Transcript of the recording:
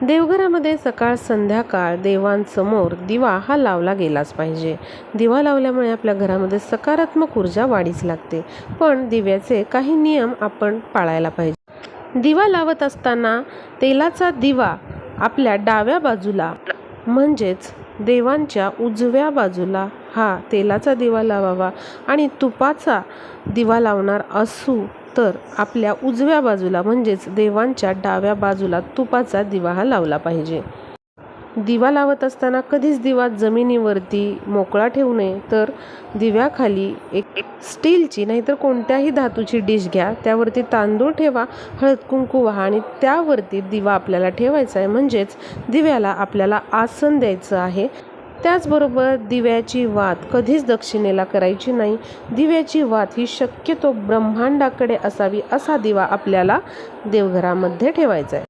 देवघरामध्ये सकाळ संध्याकाळ देवांसमोर दिवा हा लावला गेलाच पाहिजे. दिवा लावल्यामुळे आपल्या घरामध्ये सकारात्मक ऊर्जा वाढीस लागते. पण दिव्याचे काही नियम आपण पाळायला पाहिजे. दिवा लावत असताना तेलाचा दिवा आपल्या डाव्या बाजूला म्हणजेच देवांच्या उजव्या बाजूला हा तेलाचा दिवा लावावा आणि तुपाचा दिवा लावणार असू तर आपल्या उजव्या बाजूला म्हणजेच देवांच्या डाव्या बाजूला तुपाचा दिवा हा लावला पाहिजे. दिवा लावत असताना कधीच दिवा जमिनीवरती मोकळा ठेवू नये, तर दिव्याखाली एक स्टीलची नाहीतर कोणत्याही धातूची डिश घ्या, त्यावरती तांदूळ ठेवा, हळद कुंकू वाहा आणि त्यावरती दिवा आपल्याला ठेवायचा आहे. म्हणजेच दिव्याला आपल्याला आसन द्यायचं आहे. त्याचबरोबर दिव्याची वात कधीच दक्षिणेला करायची नाही. दिव्याची वात ही शक्यतो ब्रह्मांडाकडे असावी असा दिवा आपल्याला देवघरामध्ये ठेवायचा आहे.